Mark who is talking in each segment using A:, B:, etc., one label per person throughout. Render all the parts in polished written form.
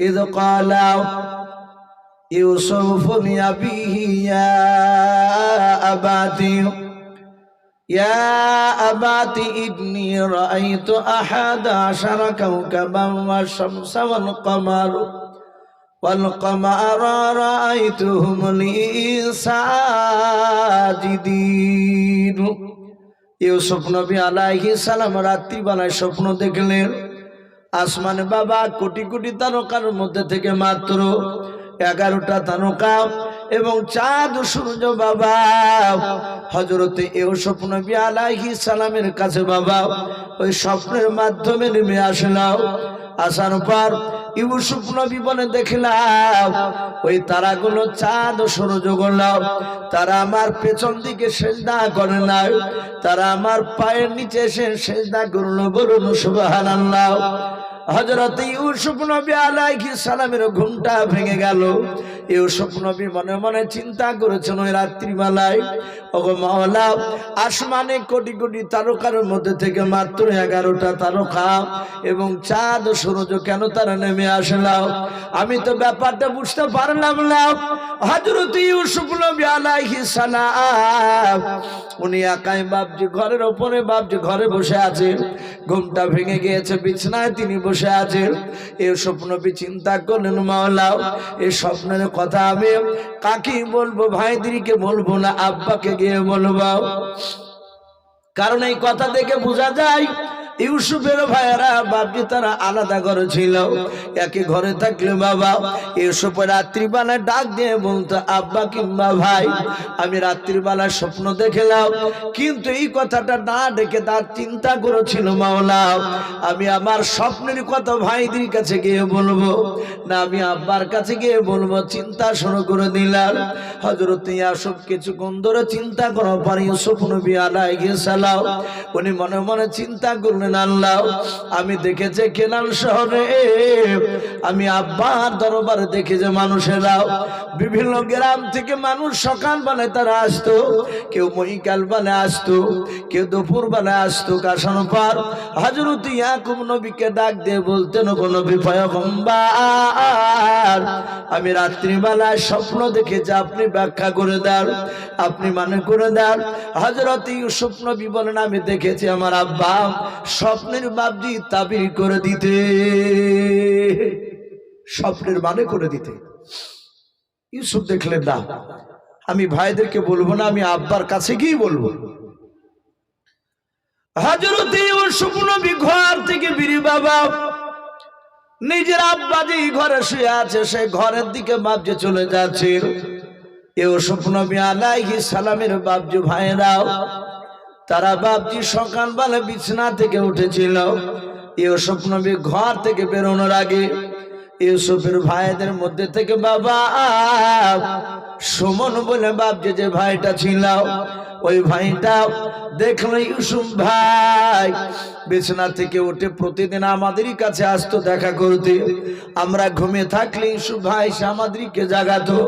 A: إذ قال يوسف لأبيه يا أبت إني رأيت 11 كوكبا والشمس والقمر رأيتهم لي ساجدين। ইউসুফ নবী আলাইহিস সালাম রাত্রিবেলায় স্বপ্ন দেখলেন আসমানে বাবা কোটি কোটি তারকার মধ্যে থেকে মাত্র 11টা তারকা এবং চাঁদ সূর্য বাবা হযরতে ইউসুফ নবী আলাইহিস সালামের কাছে বাবা ওই স্বপ্নের মাধ্যমে নেমে আসলো। আসার পর ইউসুফ নবী বলে দেখলাম ওই তারাগুলো চাঁদ সূর্যগুলো তারা আমার পেছন দিকে সিজদা করে না, তারা আমার পায়ের নিচে এসে সিজদা করলো। বলুন সুবহানাল্লাহ। হযরত ইউসুফ নবী আলাইহিস সালামের ঘুমটা ভেঙে গেল। ইউসুফ নবী মনে মনে চিন্তা করেছেন ওই রাত্রিবেলায়, ওগো মাওলা, আসমানে কোটি কোটি তারকার মধ্যে থেকে মাত্র 11টা তারকা এবং চাঁদ সূর্য কেন তারা নেমে আসলো? আমি তো ব্যাপারটা বুঝতে পারলাম না। হযরত ইউসুফ নবী আলাইহিস সালাম উনি একাই বাপজি ঘরের ওপরে বাপজি ঘরে বসে আছেন, ঘুমটা ভেঙে গিয়েছে, বিছানায় তিনি বসে আছেন। ইউসুফ নবী চিন্তা করলেন, মাওলা, এই স্বপ্নের কথা আমি কাকে বলবো? ভাইদেরকে বলবো না আব্বাকে গিয়ে বলবো? কারণ এই কথা দেখে বোঝা যায় ইউসুফের ভাইয়েরা বাপজি তারা আলাদা ঘরে ছিল। একই ঘরে থাকলে বাবা ইউসুফ রাত্রিবেলায় ডাক দিয়ে বলতো, আব্বা কিংবা ভাই, আমি রাত্রিবেলায় স্বপ্ন দেখলাম। কিন্তু এই কথাটা না ডেকে তার চিন্তা করেছিল, মাওলা, আমি আমার স্বপ্নের কথা ভাইদের কাছে গিয়ে বলবো না আমি আব্বার কাছে গিয়ে বলবো? চিন্তা শুরু করে দিলাম। হযরত ইউসুফ কিছুক্ষণ ধরে চিন্তা করার পর ইউসুফ নবী আলাইহিস সালাম উনি মনে মনে চিন্তা করলেন, আল্লাহ, আমি দেখেছি কেনান শহরে আমি আব্বার দরবারে দেখি যে মানুষেরা বিভিন্ন গ্রাম থেকে মানুষ সকাল বেলায় তারা আসতো, কেউ মহিকাল বেলায় আসতো, কেউ দুপুর বেলায় আসতো। আসানোর পর হযরত ইয়াকুব নবীকে ডাক দিয়ে বলতেন, ওগো নবী পয়গম্বর, আমি রাত্রিবেলায় স্বপ্ন দেখেছি, আপনি ব্যাখ্যা করে দেন, আপনি মানে করে দেন। হযরত ইউসুফ নবী বলেন, আমি দেখেছি আমার আব্বা স্বপ্নের বাপজি তাবির করে দিতে, স্বপ্নের মানে করে দিতে। ইউসুফ দেখলেন না, আমি ভাইদেরকে বলবো না, আমি আব্বার কাছে গিয়ে বলবো। হযরত ইউসুফ নবী ঘর থেকে বেরিয়ে বাবা নিজের আব্বা যে ঘরে শুয়ে আছে সেই ঘরের দিকে বাপজি চলে যাচ্ছে। ইউসুফ নবী আলাইহিস সালামের বাপজি ভাইরাও তারা বাপজি সকালবেলা বিছানা থেকে উঠেছিল। ইউসুফ নবী ঘর থেকে বেরোনোর আগে ইউসুফের ভাইদের মধ্যে থেকে বাবা সুমন বলে বাপজি যে ভাইটা ছিল, ওই ভাইটা দেখলো ইউসুফ ভাই বিছানা থেকে উঠে প্রতিদিন আমাদেরই কাছে আসতো দেখা করতে। আমরা ঘুমিয়ে থাকলে ইউসুফ ভাই সে আমাদেরকে জাগাতো।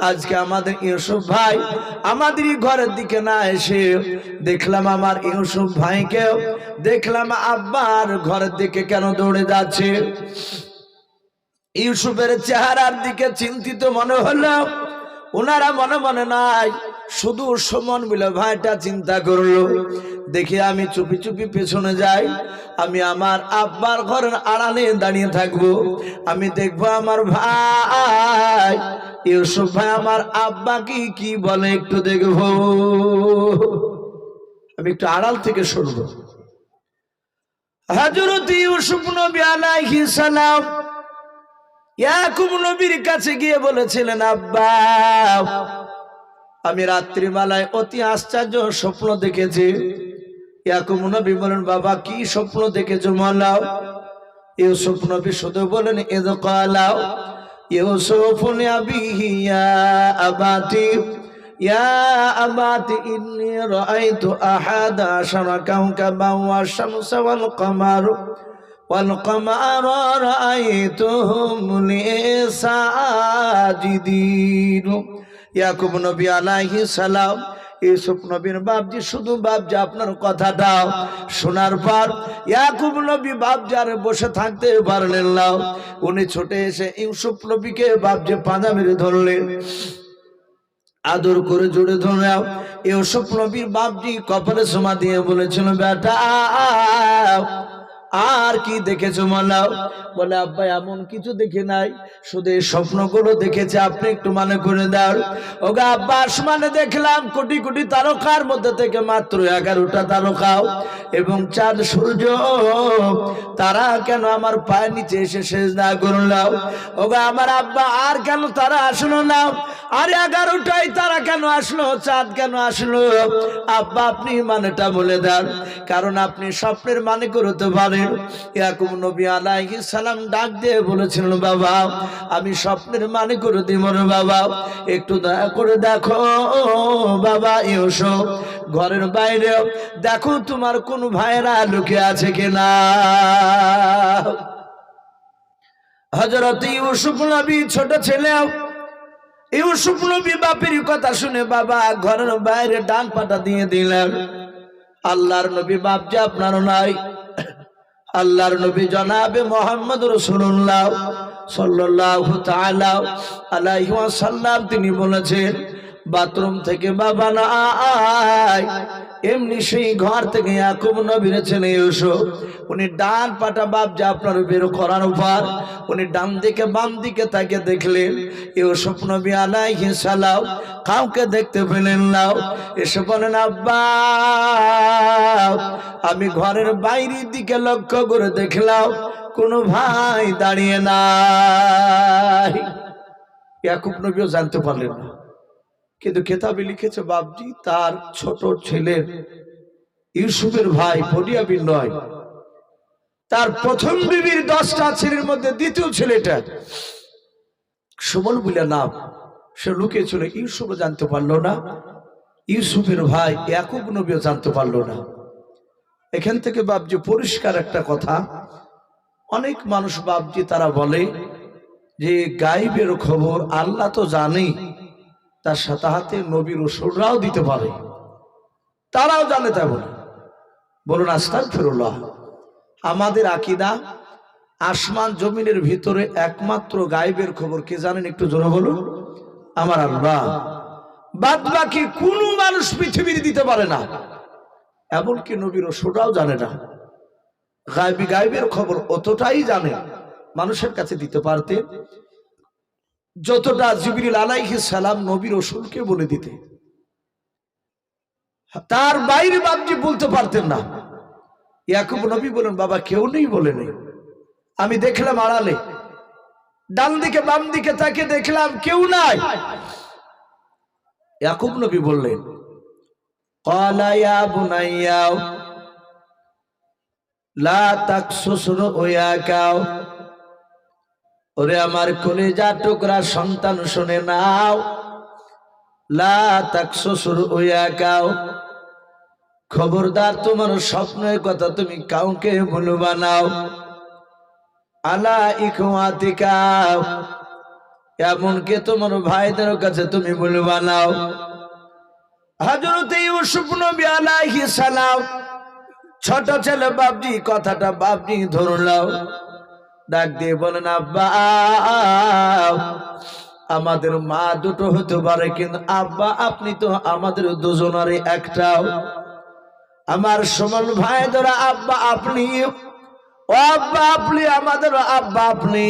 A: আজকে আমাদের ইউসুফ ভাই আমাদেরই ঘরের দিকে না এসে দেখলাম আমার ইউসুফ ভাইকে দেখলাম আব্বার ঘরের দিকে কেন দৌড়ে যাচ্ছে। ইউসুফের চেহারার দিকে চিন্তিত মনে হলো। ওনারা মনে মনে নাই, শুধু সুমন বলে ভাইটা চিন্তা করলো। দেখি আমি চুপি চুপি পেছনে যাই, আমি আমার আব্বার ঘরের আড়ালে দাঁড়িয়ে থাকবো, আমি দেখবো আমার ভাই ইউসুফ ভাই আমার আব্বা কি বলে একটু দেখবো। আমি একটু আড়াল থেকে শুনবো। হযরত ইউসুফ নবী আলাইহিস সালাম ইয়াকুব নবীর কাছে গিয়ে বলেছিলেন, আব্বা, আমি রাত্রিবেলায় অতি আশ্চর্য স্বপ্ন দেখেছি। ইয়াকুব নবী বলেন, বাবা কি স্বপ্ন দেখেছো মাওলা? ইউসুফ নবী শুধু বলেন, ইয ক্বালা ইউসুফু লিআবিহি ইয়া আবাতি ইন্নী রাআইতু 11 কাওকাবান ওয়াশ-শামসা والقمر رأيتهم لي ساجدين। ইয়াকুব নবী আলাইহিস সালাম ইউসুফ নবীর বাপজি শুধু বাপজি আপনার কথাটা শোনার পর ইয়াকুব নবী বাপজি আর বসে থাকতে পারলেন না। উনি ছুটে এসে ইউসুফ নবীকে বাপজি পাঁজা মেরে ধরলেন, আদর করে জোরে ধরে ইউসুফ নবীর বাপজি কপালে চুমা দিয়ে বলেছিল, বেটা আর কি দেখেছো মালাও? বলে আব্বা এমন কিছু দেখে নাই, শুধু এই স্বপ্নগুলো দেখেছে, আপনি একটু মানে করে দাও। ওগা আব্বা আসমানে দেখলাম কোটি কোটি তারকার মধ্যে থেকে মাত্র 11টা তারকাও এবং চাঁদ সূর্য তারা কেন আমার পায়ের নিচে এসে সেজদা করলো? ওগা আমার আব্বা আর কেন তারা আসলো না? আর 11টাই তারা কেন আসলো, চাঁদ কেন আসলো? আব্বা আপনি মানেটা বলে দেন, কারণ আপনি স্বপ্নের মানে করতে পারেন। ইয়াকুব নবী আলাইহিস সালাম ডাক দিয়ে বলেছিলেন, বাবা আমি স্বপ্নের মানে করে দিব রে বাবা, একটু দয়া করে দেখো বাবা ইউসুফ, ঘরের বাইরে দেখো তোমার কোন ভাইরা লুকিয়ে আছে কিনা। হযরত ইউসুফ নবী ছোট ছেলে, ইউসুফ নবী বাপের কথা শুনে বাবা ঘরের বাইরে ডান পাটা দিয়ে দিলেন। আল্লাহর নবী বাপ যে আপনার নাই, আল্লাহর নবী জনাবে মুহাম্মদ রাসূলুল্লাহ সাল্লাল্লাহু তাআলা আলাইহি ওয়াসাল্লাম তিনি বলেছেন, বাথরুম থেকে বাবা না আয়, এমনি সেই ঘর থেকে ইয়াকুব নবীর ছেলে ইউসুফ উনি ডান পাটা বাপ যা আপনার বের করার পর উনি ডান দিকে বাম দিকে তাকে দেখলেন। ইউসুফ নবী আলাইহিস সালাম কাউকে দেখতে পেলেন না, এসে বলেন, আব্বা আমি ঘরের বাইরের দিকে লক্ষ্য করে দেখলাম কোন ভাই দাঁড়িয়ে নাই। ইয়াকুব নবীও জানতে পারলেন না, কিন্তু কেতাবে লিখেছে বাপজি তার ছোট ছেলের ইউসুফের ভাই বনিয়ামিন নয়, তার প্রথম বিবির 10টা ছেলের মধ্যে দ্বিতীয় ছেলেটা সুমন বলে নাম, সে লুকিয়েছিল। ইউসুফও জানতে পারলো না, ইউসুফের ভাই ইয়াকুব নবীও জানতে পারলো না। এখান থেকে বাপজি পরিষ্কার একটা কথা, অনেক মানুষ বাপজি তারা বলে যে গায়েবের খবর আল্লাহ তো জানেই, তার সাথে হাতে নবী রাসূলরাও দিতে পারে, তারাও জানে। তাই বলুন আস্তাগফিরুল্লাহ। আমাদের আকীদা আসমান জমিনের ভিতরে একমাত্র গায়েবের খবর কে জানেন? একটু জোরে বলুন, আমার আল্লাহ। বাদ বাকি কোনো মানুষ পৃথিবীর দিতে পারে না, এমনকি নবী রাসূলরাও জানে না। গায়েবের খবর অতটাই জানে মানুষের কাছে দিতে পারতে যতটা জিবরিল আলাইহিস সালাম নবী রাসূলকে বলে দিতে, তার বাইরে বাপজি বলতে পারতেন না। ইয়াকুব নবী বলেন, বাবা কেউ নেই বলে নেই, আমি দেখলাম আড়ালে ডান দিকে বাম দিকে তাকে দেখলাম কেউ নাই। ইয়াকুব নবী বললেন, ক্বালা ইয়া বুনাইয়া লা তাকসুস রুয়াকা, ওরে আমার কলিজা টুকরা সন্তান শুনে নাও, লা তাকসুস রুয়াকা, খবরদার তোমার স্বপ্নের কথা তুমি কাউকে বলবা না। আলা ইখওয়াতিকা, এমনকি তোমার ভাইদের কাছে তুমি বলবা না। হযরত ইউসুফ নবী আলাইহিস সালাম ছোট ছেলে বাপজি কথাটা বাপজি ধরলাও, ডাক দিয়ে বলেন, আব্বা আমাদের মা দুটো হতে পারে, কিন্তু আব্বা আপনি তো আমাদের দুজনেরই একটাও। আমার সমান ভাই ধরা আব্বা আপনি, ও আব্বা আপনি আমাদের আব্বা আপনি,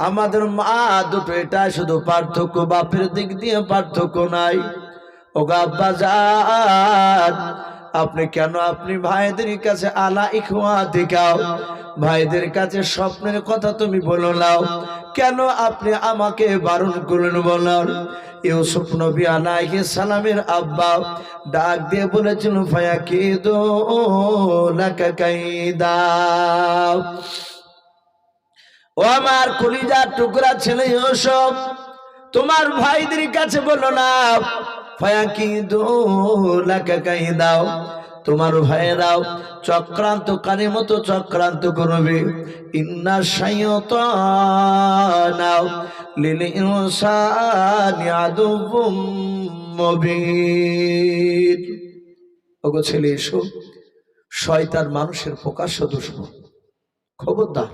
A: আমাদের মা দুটো, এটা শুধু পার্থক্য, বাপের দিক দিয়ে পার্থক্য নাই। ও আব্বা যান আপনি কেন আপনি ভাইদের কাছে আলা ইখওয়াতিকা, ভাইদের কাছে স্বপ্নের কথা তুমি বলো নাও, কেন আপনি আমাকে বারণ করলেন বলার? ইউসুফ নবী আলাইহিস সালামের আব্বা ডাক দিয়ে বলেছিল, ফায়াকিদু লাকা কাইদা, ও আমার কলিজার টুকরা ছেলে ইউসুফ তোমার ভাইদের কাছে বলো না, ফায়াকিদু লাকা কাইদা, তোমার ভাইরাও চক্রান্তকারী মতো চক্রান্ত করবে। ইন্না শাইতানা লিল ইনসানি আদুউম মুবিন। ওগো ছেলে এসো, শয়তান মানুষের প্রকাশ্য দুশমন। খবরদার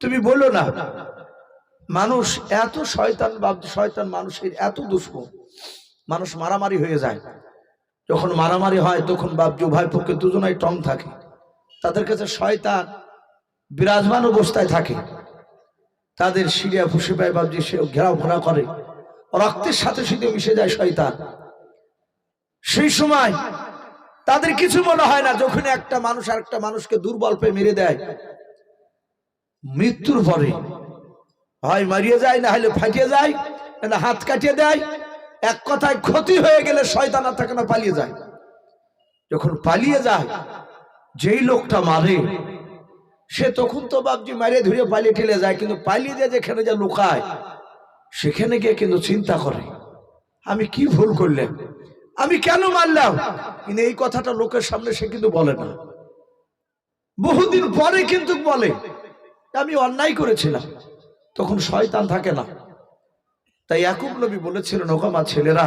A: তুমি বলো না মানুষ এত শয়তান, শয়তান মানুষের এত দুশমন, মানুষ মারামারি হয়ে যায়। যখন মারামারি হয় তখন বাপজি উভয় পক্ষে দুজনাই টং থাকে, তাদের কাছে শয়তান বিরাজমান অবস্থায় থাকে, তাদের সিরিয়া ফুসে পায় বাপজি, সে ঘেরাও ঘোরা করে, রক্তের সাথে সাথে মিশে যায় শয়তান। সেই সময় তাদের কিছু মনে হয় না, যখন একটা মানুষ আর একটা মানুষকে দুর্বল পেয়ে মেরে দেয়, মৃত্যুর পরে হয় মারিয়ে যায়, না হলে ফাটিয়ে যায়, না হাত কাটিয়ে দেয়। এক কথায় ক্ষতি হয়ে গেলে শয়তান আর থাকে না, পালিয়ে যায়। যখন পালিয়ে যায়, যেই লোকটা মারে সে তখন তো বাপজি মারিয়ে ধরে পালিয়ে ঠেলে যায়, কিন্তু পালিয়ে যায় যেখানে যা লুকায় সেখানে গিয়ে কিন্তু চিন্তা করে আমি কি ভুল করলাম, আমি কেন মারলাম। কিন্তু এই কথাটা লোকের সামনে সে কিন্তু বলে না, বহুদিন পরে কিন্তু বলে আমি অন্যায় করেছিলাম। তখন শয়তান থাকে না। তাই ইয়াকুব নবী বলেছিলেন, ওগো আমার ছেলেরা,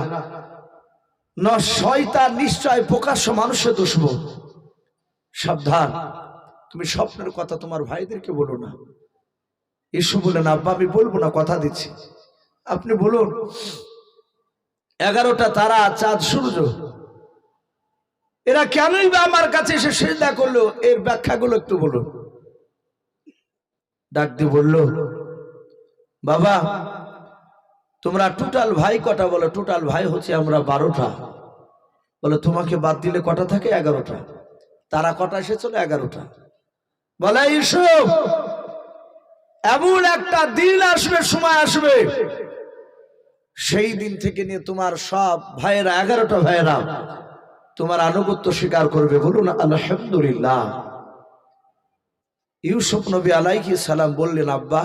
A: না শয়তান নিশ্চয় প্রকাশ্য মানুষের দুশমন। সাবধান, তুমি স্বপ্নের কথা তোমার ভাইদেরকে বলো না। ইসু বলেন, আব্বা আমি বলবো না, কথা দিচ্ছি, আপনি বলুন 11টা তারা, চাঁদ, সূর্য, এরা কেনই বা আমার কাছে এসে সিজদা করলো, এর ব্যাখ্যাগুলো একটু বলুন। ডাক দিয়ে বলল, বাবা তোমরা টোটাল ভাই কটা? বলো টোটাল ভাই হচ্ছে আমরা 12টা। বলে তোমাকে বাদ দিলে কটা থাকে? 11টা। তারা কটা এসেছিল? 11টা। বলে ইউসুফ, এমন একটা দিন আসবে, সময় আসবে, সেই দিন থেকে নিয়ে তোমার সব ভাইয়েরা, 11টা ভাইয়েরা তোমার আনুগত্য স্বীকার করবে। বলুন আলহামদুলিল্লাহ। ইউসুফ নবী আলাইহিস সালাম বললেন, আব্বা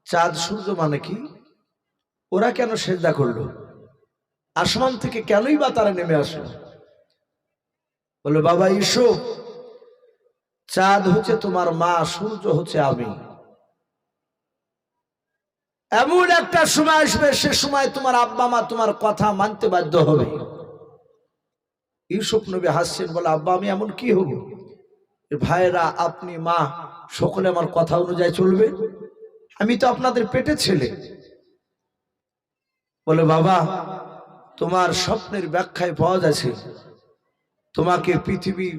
A: চাঁদ সূর্য মানে কি? ওরা কেন সিজদা করলো? আসমান থেকে কেনই বা তারা নেমে আসলো? বলে, বাবা ইউসুফ, চাঁদ হচ্ছে তোমার মা, সূর্য হচ্ছে আমি। এমন একটা সময় আসবে, সে সময় তোমার আব্বা মা তোমার কথা মানতে বাধ্য হবে। ইউসুফ নবী হাসছেন, বলে, আব্বা আমি এমন কি হব? ভাইরা, আপনি, মা, সকলে আমার কথা অনুযায়ী চলবে? আমি তো আপনাদের পেটের ছেলে। বলে, বাবা তোমার স্বপ্নের ব্যাখ্যায় পাওয়া যাচ্ছে তোমাকে পৃথিবীর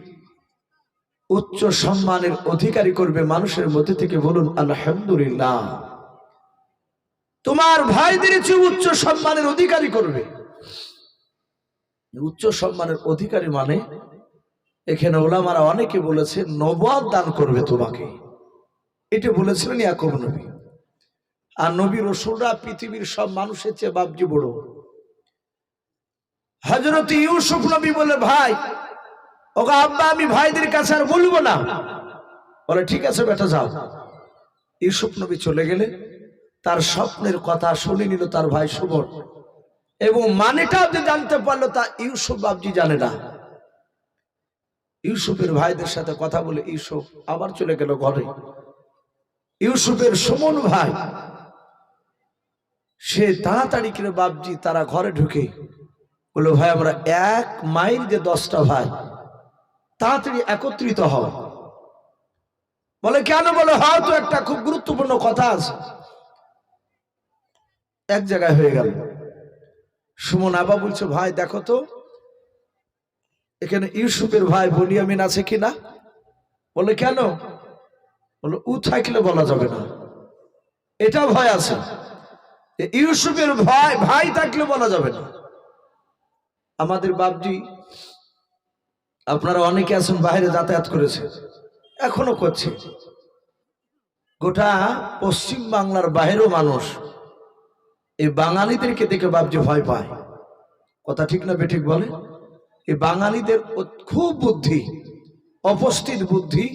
A: উচ্চ সম্মানের অধিকারী করবে মানুষের মধ্যে থেকে। বলুন আলহামদুলিল্লাহ। তোমার ভাইদের চেয়ে উচ্চ সম্মানের অধিকারী করবে। উচ্চ সম্মানের অধিকারী মানে এখানে ওলামারা অনেকে বলেছে নবুয়ত দান করবে তোমাকে, এটা বলেছিলেন ইয়াকুব নবী। আর নবী রাসূলরা পৃথিবীর সব মানুষের চেয়ে বাপজি বড়। হযরত ইউসুফ নবী বলে, ভাই ওগো আব্বা আমি ভাইদের কাছে আর বলবো না। বলে, ঠিক আছে বেটা যাও। ইউসুফ নবী চলে গেলে তার স্বপ্নের কথা শুনে নিল তার ভাই সুবল, এবং মানেটাও যে জানতে পারলো তা ইউসুফ বাপজি জানে না। ইউসুফের ভাইদের সাথে কথা বলে ইউসুফ আবার চলে গেল ঘরে। ইউসুফের সুমন ভাই সে তাড়াতাড়ি করে বাপজি তারা ঘরে ঢুকে বললো, ভাই আমরা 1 মাইল যে 10টা ভাই, তাড়াতাড়ি একত্রিত হও। বলে, কেন? বলে, হয়তো একটা খুব গুরুত্বপূর্ণ কথা আছে। এক জায়গায় হয়ে গেল। সুমন আবা বলছে, ভাই দেখো তো এখানে ইউসুফের ভাই বনিয়ামিন আছে কিনা। বলে, কেন? বলে, ও থাকলে বলা যাবে না, এটা ভয় আছে। ইউসুফের ভাই থাকলে বলা যাবে না। আমাদের বাপজি, আপনারা অনেকে আছেন বাইরে যাতায়াত করেছে, এখনো করছে। গোটা পশ্চিম বাংলার বাইরেও মানুষ এই বাঙালিদেরকে দেখে বাপজি ভয় পায়। কথা ঠিক না বেঠিক বলে? এই বাঙালিদের খুব বুদ্ধি, অপস্থিত বুদ্ধি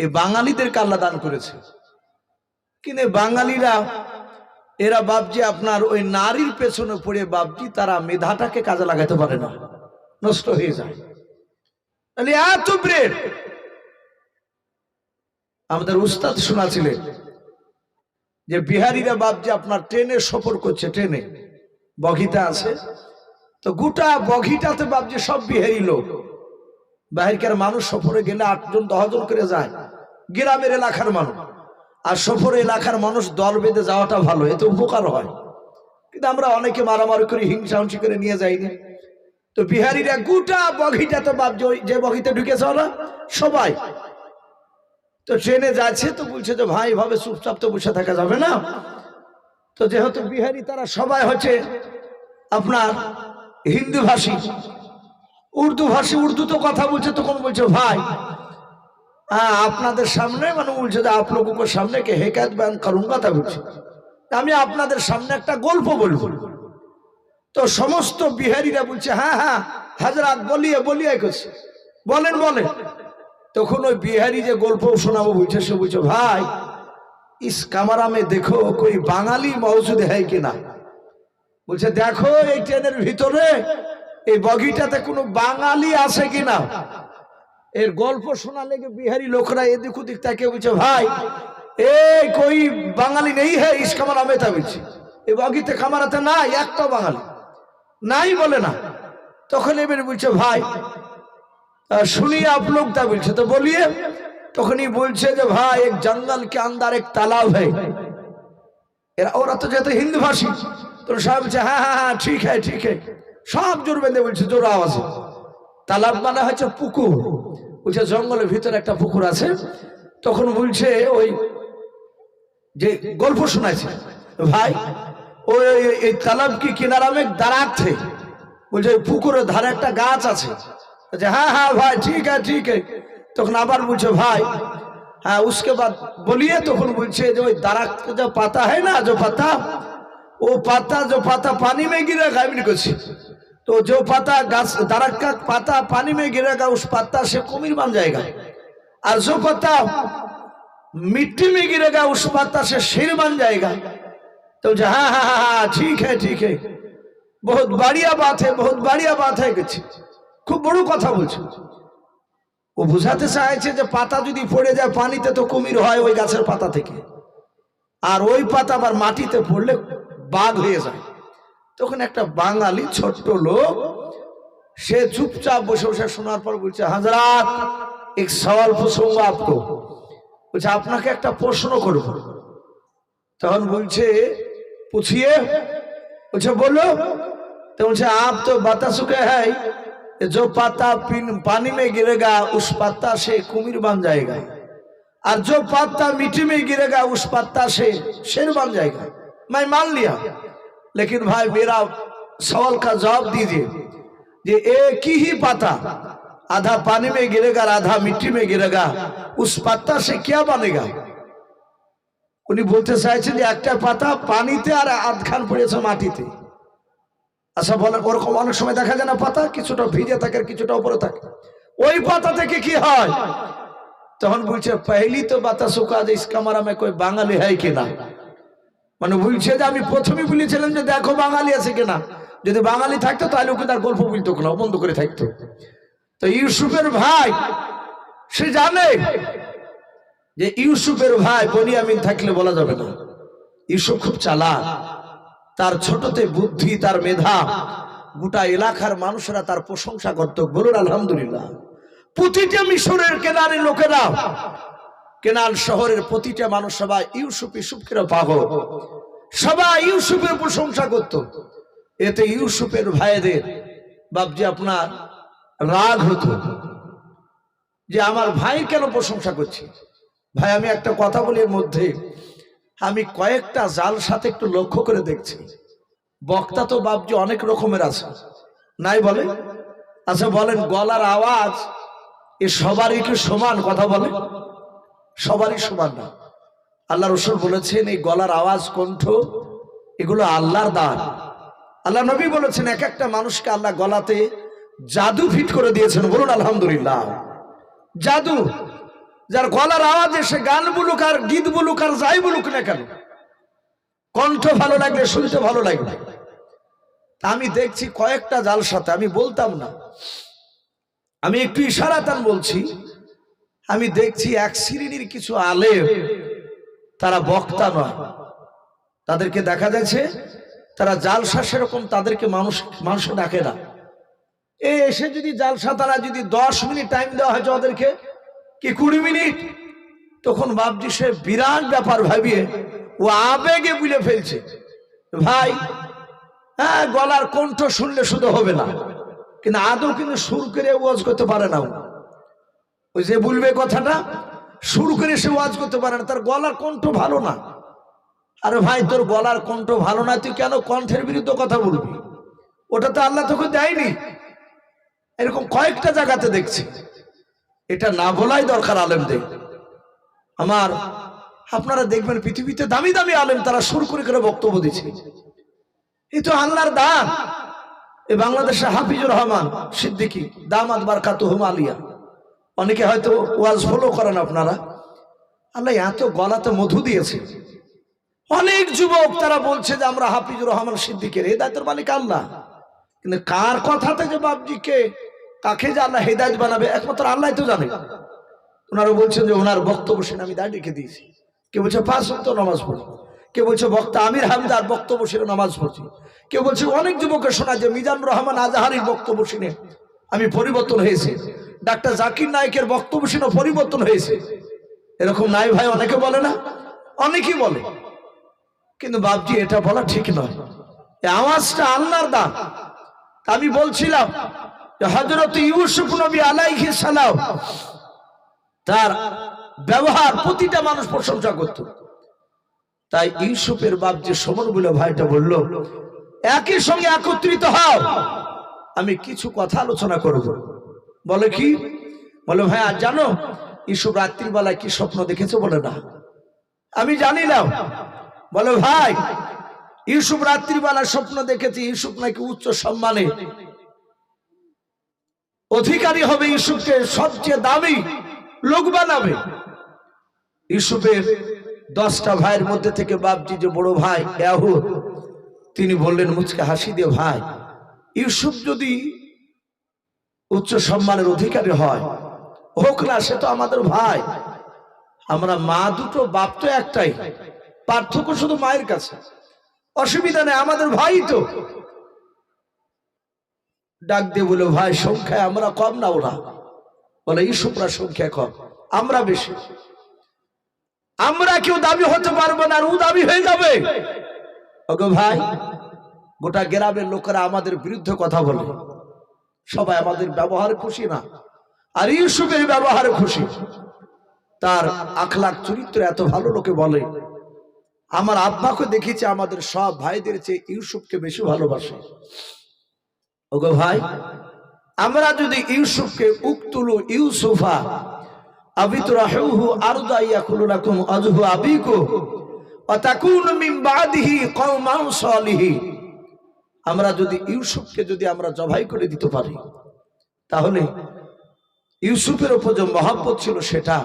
A: এই বাঙালিদেরকে আল্লাহ দান করেছে। কিন্তু বাঙালিরা এরা বাপজি আপনার ওই নারীর পেছনে পড়ে বাপজি তারা মেধাটাকে কাজে লাগাতে পারে না, নষ্ট হয়ে যায়। তাহলে এত ব্রেন। আমাদের উস্তাদ শোনাছিলেন যে বিহারিরা বাপজি আপনার ট্রেনে সফর করছে, ট্রেনে বগিতে আছে, তো গোটা বগিটাতে বাপজি সব বিহারি লোক। বাহিরকার মানুষ সফরে গেলে 8 জন 10 জন করে যায়, গ্রামের এলাকার মানুষ। আর সফরে এলাকার মানুষ দল বেঁধে যাওয়াটা ভালো, এতে উপকার হয়। কিন্তু আমরা অনেকে মারামারি করে হিংসা হিংসি করে নিয়ে যাইনি। তো বিহারিরা গোটা বগিটাতে বাপজি যে বগিতে ঢুকেছে ওরা সবাই তো ট্রেনে যাচ্ছে। তো বলছে যে ভাই এভাবে চুপচাপ তো বসে থাকা যাবে না। তো যেহেতু বিহারি তারা সবাই হচ্ছে আপনার হিন্দু ভাষী, উর্দু ভাষী, উর্দু তো কথা বলছে। তখন বলছে ভাই আপনাদের সামনে, মানে বলছে যে আপ লোগোं के সামনে কে হেকায়ত বয়ান করুঙ্গা। তা বলছে আমি আপনাদের সামনে একটা গল্প বলবো। তো সমস্ত বিহারিরা বলছে হ্যাঁ হ্যাঁ হযরত বলিয়ে বলিয়ে করছে, বলেন বলেন। তখন ওই বিহারি যে গল্প শোনাবো বলছে, সে বলছে ভাই इस कमरा में देखो कोई बांगाली मौजूद है कि ना। বলছে দেখো এই ট্রেনের ভিতরে এই বগিটাতে কোনো বাঙালি আছে কিনা। এর গল্প শোনা লেগে বিহারি লোকরা এদিক ওদিক তাকে বলছে ভাই এই कोई বাঙালি নেই है इस कमरा में। তা বলছে এই বগিতে কামরাতে নাই একটা বাঙালি নাই বলে না। তখন এবারে বলছে ভাই सुनिए आप लोग। তা বলছে তো বলিয়ে। তখনই বলছে যে ভাই এক জঙ্গল के अंदर एक तालाब है। এরা ওরা তো যেহেতু হিন্দু ভাষী তো সব বলছে হ্যাঁ হ্যাঁ হ্যাঁ ঠিক है ঠিক है। সব জোর বেঁধে বলছে জোর আওয়াজে। তালাব মানে হচ্ছে পুকুর। বলছে জঙ্গলের ভিতরে একটা পুকুর আছে। তখন বলছে ওই যে গল্প শোনাইছে ভাই ওই এই তালাব কি কিনারা में दरात थे। বলছে ওই পুকুরের ধারে একটা গাছ আছে। বলছে হ্যাঁ হ্যাঁ ভাই ঠিক है ठीक है। তখন আবার বলছে ভাই हाँ उसके बाद बोलिए। तখন বলছে যে ওই दरख्त का जो पत्ता है ना, जो पत्ता, वो पत्ता जो पत्ता पानी में गिरेगा एमनी कुछ। तो जो पत्ता दरख्त का पत्ता पानी में गिरेगा उस पत्ता से कुमीर बन जाएगा, और जो पत्ता मिट्टी में गिरेगा उस पत्ता से शेर बन जाएगा। तो हाँ हाँ हाँ हाँ ठीक है बहुत बढ़िया बात है बहुत बढ़िया बात है। खूब बड़ो कथा बोलছে। ও বুঝাতে চাইছে যে পাতা যদি পড়ে যায় পানিতে তো কুমির হয় ওই গাছের পাতা থেকে, আর ওই পাতা আবার মাটিতে পড়লে বাঘ হয়ে যায়। তখন একটা বাঙালি ছোট্ট লোক সে চুপচাপ বসে বসে শোনার পর বলছে হযরত এক সওয়াল পুছুঙ্গা আপকো। বলছে আপনাকে একটা প্রশ্ন করব। তখন বলছে पूछिए। বলছে বলো। তো বলছে आप तो बता चुके हैं जो पत्ता पानी में गिरेगा उस पत्ता से कुमीर बन जाएगा, और जो पत्ता मिट्टी में गिरेगा उस पत्ता से शेर बन जाएगा। मैं मान लिया, लेकिन भाई मेरा सवाल का जवाब दीजिए कि एक ही पत्ता आधा पानी में गिरेगा आधा मिट्टी में गिरेगा, उस पत्ता से क्या बनेगा। उन्हीं बोलते চাইছে যে একটা পাতা পানিতে আর আধখান পড়েছে মাটিতে। আচ্ছা বলেন ওরকম অনেক সময় দেখা যায় না পাতা কিছুটা ভিজে থাকে আর কিছুটা উপরে থাকে, ওই পাতা থেকে কি হয়। তখন বলছে पहली तो बता चुका যে इस कमरा में कोई বাঙালি है कि ना। মানে বলছে যে আমি প্রথমেই বলেছিলাম যে দেখো বাঙালি আছে কিনা, যদি বাঙালি থাকতো তাহলে ওকে তার গল্প বলতো না, বন্ধ করে থাকতো। তো ইউসুফের ভাই সে জানে যে ইউসুফের ভাই বনিয়ামিন থাকলে বলা যাবে না। ইউসুফ খুব চালাক, তার ছোটতে বুদ্ধি তার মেধা, গোটা এলাকার মানুষরা তার প্রশংসা করত। বলুন আলহামদুলিল্লাহ। প্রতিটা মিশরের কেনারের লোকেরা, কেনাল শহরের প্রতিটা মানুষ সবাই ইউসুফ ইউসুফকে পাগল, সবাই ইউসুফের প্রশংসা করত। এতে ইউসুফের ভাইদের বাপজি আপনার রাগ হতো যে আমার ভাই কেন প্রশংসা করছে। ভাই আমি একটা কথা বলি, এর মধ্যে আমি কয়েকটা জাল সাথে একটু লক্ষ্য করে দেখছি। বক্তা তো বাপজি অনেক রকমের আছে নাই বলে। আচ্ছা বলেন গলার আওয়াজ এ সবারই কি সমান? কথা বলে সবারই সমান না। আল্লাহ রাসূল বলেছেন এই গলার আওয়াজ কণ্ঠ এগুলো আল্লাহর দান। আল্লাহ নবী বলেছেন এক একটা মানুষকে আল্লাহ গলাতে জাদু ফিট করে দিয়েছেন। বলুন আলহামদুলিল্লাহ। জাদু, যার গলার আওয়াজে সে গান বলুক আর গীত বলুক আর যাই বলুক না কেন, কণ্ঠ ভালো লাগলে শুনতে ভালো লাগবে। আমি দেখছি কয়েকটা জালসাতে, আমি বলতাম না, আমি একটু ইশারাতান বলছি, আমি দেখছি এক শ্রেণীর কিছু আলেম, তারা বক্তা নয়, তাদেরকে দেখা যাচ্ছে তারা জালসা সেরকম তাদেরকে মানুষ ডাকে না। এসে যদি জালসা তারা যদি 10 মিনিট টাইম দেওয়া হয়েছে ওদেরকে, কি 20 মিনিট, তখন বাপজি সে বিরাট ব্যাপার ভাবিয়ে ও আবেগে বুলে ফেলছে, ভাই হ্যাঁ গলার কণ্ঠ শুনলে শুধু হবে না, কিন্তু আদৌ কিন্তু সুর করে ওয়াজ করতে পারে না। ওই যে বলবে কথাটা, সুর করে সে ওয়াজ করতে পারে না, তার গলার কণ্ঠ ভালো না। আরে ভাই তোর গলার কণ্ঠ ভালো না, তুই কেন কণ্ঠের বিরুদ্ধে কথা বলবি? ওটা তো আল্লাহ তোকে দেয়নি। এরকম কয়েকটা জায়গাতে দেখছি, এটা না বলাই দরকার আলেমদের। আমার আপনারা দেখবেন পৃথিবীতে দামি দামি আলেম তারা সুর করে করে বক্তব্য দিচ্ছে, এই তো আল্লাহর দান। এই বাংলাদেশে হাফিজুর রহমান সিদ্দিকী দামাত বারকাতুহুম আলিয়া, অনেকে হয়তো ওয়াজ ফলো করেন আপনারা, আল্লাহ এত গলাতে মধু দিয়েছে। অনেক যুবক তারা বলছে যে আমরা হাফিজুর রহমান সিদ্দিকের, হেদায়েতের মালিক আল্লাহ, কিন্তু কার কথাতে যে বাপজিকে কাকে যে আল্লাহ হেদায়েত বানাবে একমাত্র আল্লাহ তো জানে। ওনারা বলছেন যে ওনার বক্তব্য শুনে আমি দাঁড়িয়ে রেখে দিয়েছি, কেউ বলছে 5 ওয়াক্ত নামাজ পড়ি, কেউ বলছে বক্তা আমির হামদার বক্তব্য শুনে নামাজ পড়ছি, কেউ বলছে অনেক যুবকের শোনা যে মিজানুর রহমান আজাহারির বক্তব্য শুনে আমি পরিবর্তন হয়েছে, ডাক্তার জাকির নায়েকের বক্তব্য শুনে পরিবর্তন হয়েছে। এরকম নাই ভাই? অনেকে বলে না, অনেকেই বলে, কিন্তু বাপজি এটা বলা ঠিক নয়। এই আওয়াজটা আল্লাহর দান। আমি বলছিলাম যে হযরত ইউসুফ নবী আলাইহিস সালাম তার ব্যবহার প্রতিটা মানুষ প্রশংসা করত। তাই ইউসুফের বাপ যে সমর বলে ভাইটা বলল, একই সঙ্গে একত্রিত হও, আমি কিছু কথা আলোচনা করব। বলে কি? বলে ভাই আজ জানো ইউসুফ রাত্রির বেলায় কি স্বপ্ন দেখেছে? বলে না, আমি জানি না। বলে ভাই ইউসুফ রাত্রির বেলায় স্বপ্ন দেখেছে ইউসুফ নাকি উচ্চ সম্মানে অধিকারী হবে, ইউসুফকে সবচেয়ে দামি লোক বানাবে। ইউসুফের 10টা ভাইয়ের মধ্যে থেকে বাপজি যে বড় ভাই ইয়াহুদ, তিনি বললেন মুচকে হাসি দিয়ে, ভাই ইউসুফ যদি উচ্চ সম্মানের অধিকারী হয় হোক না, সে তো আমাদের ভাই, আমরা মা দুটো বাপ তো একটাই, পার্থক্য শুধু মায়ের কাছে, অসুবিধা নেই, আমাদের ভাই তো। ডাক দিয়ে বলে ভাই সংখ্যায় আমরা কম না ওরা? বলে ইউসুফরা সংখ্যায় কম, আমরা বেশি, আমরা কেউ দাবি হতে পারবো না, আর ও দাবি হয়ে যাবে। ওগো ভাই, গোটা গ্রামের লোকেরা আমাদের বিরুদ্ধে কথা বলে, সবাই আমাদের ব্যবহার খুশি না, আর ইউসুফের ব্যবহারে খুশি, তার আখলাক চরিত্র এত ভালো, লোকে বলে আমার আব্বাকে দেখেছি আমাদের সব ভাইদের চেয়ে ইউসুফকে বেশি ভালোবাসে। ওগো ভাই, আমরা যদি ইউসুফকে উকতুলু ইউসুফা আবিতরাহুহু আরদা ইয়াকুলু লাকুম আজহু আবিকু ওয়া তাকুনু মিন বাদিহি কওমান সালিহিন, আমরা যদি ইউসুফকে যদি আমরা জবাই করে দিতে পারি, তাহলে ইউসুফের উপর যে মহব্বত ছিল সেটা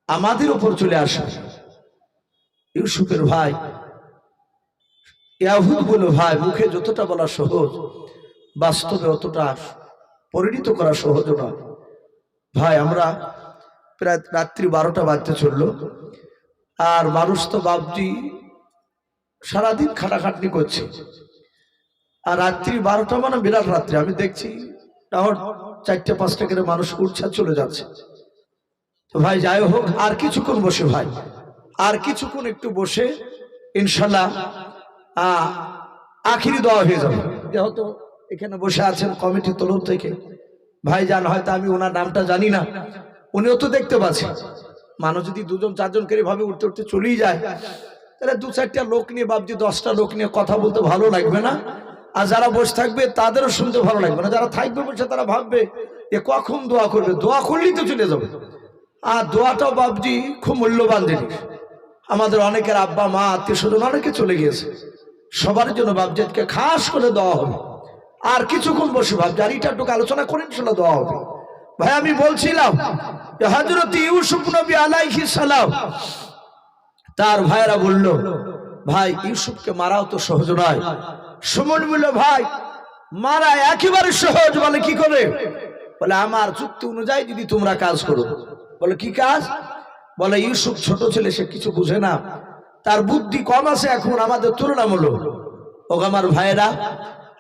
A: আমাদের উপর চলে আসে। ইউসুফের ভাই ইয়াহুদ বলে ভাই, মুখে যতটা বলা সহজ, বাস্তবে অতটা পরিণত করা সহজ নয়। ভাই আমরা প্রায় রাত্রি 12টা বাজতে চললো, আর মানুষ তো বাপজি সারাদিন খাটাখাটনি করছে, আর রাত্রি 12টা মানে বিরাট রাত্রি। আমি দেখছি 4-5টা করে মানুষ উঠছে চলে যাচ্ছে। তো ভাই যাই হোক, আর কিছুক্ষণ বসে ভাই, আর কিছুক্ষণ একটু বসে ইনশাল্লাহ আখিরি দোয়া হয়ে যাবে। যেহেতু এখানে বসে আছেন কমিটির তরফ থেকে ভাইজান, হয়তো আমি ওনার নামটা জানি না, উনিও তো দেখতে পাচ্ছেন, মানুষ যদি 2-4জন করে ভাবে উঠতে উঠতে চলেই যায়, তাহলে 2-4টা লোক নিয়ে বাপজি 10টা লোক নিয়ে কথা বলতে ভালো লাগবে না, আর যারা বসে থাকবে তাদেরও শুনতে ভালো লাগবে না। যারা থাকবে বসে তারা ভাববে এ কখন দোয়া করবে, দোয়া করলেই তো চলে যাবে। আর দোয়াটাও বাপজি খুব মূল্যবান জিনিস। আমাদের অনেকের আব্বা মা আত্মীয় স্বজন অনেকে চলে গিয়েছে, সবার জন্য বাপজিকে খাস করে দেওয়া হবে। আর কিছুক্ষণ বসে ভাবছি, আর এটা একটু আলোচনা করে ইনশাল্লাহ দেওয়া হবে। ভাই আমি বলছিলাম যে হযরত ইউসুফ নবী আলাইহিস সালাম তার ভাইরা বলল, ভাই ইউসুফকে মারাও তো সহজ নয়। সুমন বলল, ভাই মারা একেবারে সহজ। বলে কি করে? বলে আমার যুক্তি অনুযায়ী যদি তোমরা কাজ করো। বলে কি কাজ? বলে ইউসুফ ছোট ছেলে, সে কিছু বুঝে না, তার বুদ্ধি কম আছে এখন আমাদের তুলনামূলক, ও আমার ভাইরা,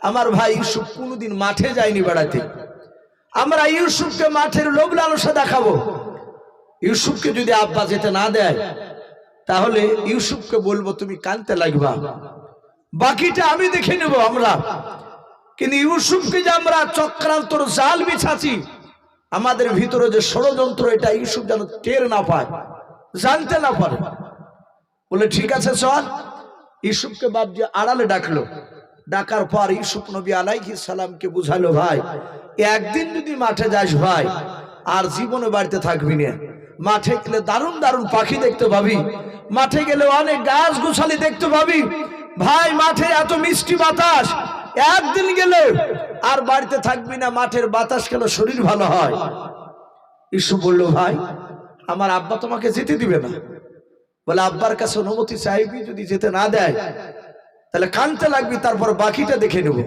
A: আমার ভাই ইউসুফ কোনোদিন মাঠে যায়নি বেড়াতে। আমরা ইউসুফকে মাঠের লোভ লালসা দেখাবো। ইউসুফকে যদি আব্বা যেতে না দেয় তাহলে ইউসুফকে বলবো তুমি কাঁদতে লাগবা, বাকিটা আমি দেখে নেব আমরা। কিন্তু ইউসুফকে যে আমরা চক্রান্তর জাল বিছাছি, আমাদের ভিতরে যে ষড়যন্ত্র, এটা ইউসুফ যেন টের না পায়, জানতে না পারে। বলে ঠিক আছে চল। ইউসুফকে বাপজি আড়ালে ডাকলো। ডাকার পর ইউসুফ নবী আলাইহিস সালামকে বুঝালো, ভাই একদিন যদি মাঠে যাস ভাই আর জীবনে বাড়িতে থাকবি না। মাঠে গেলে দারুণ দারুণ পাখি দেখতে পাবি, মাঠে গেলে অনেক গাছ গোছালি দেখতে পাবি ভাই, মাঠে এত মিষ্টি বাতাস, একদিন গেলে আর বাড়িতে থাকবি না, মাঠের বাতাস খেলে শরীর ভালো হয়। ইউসুফ বলল, ভাই আমার আব্বা তোমাকে যেতে দিবে না। বলে আব্বার কাছে অনুমতি চাইবি, যদি যেতে না দেয় তাহলে কাঁদতে লাগবি, তারপর বাকিটা দেখে নেব।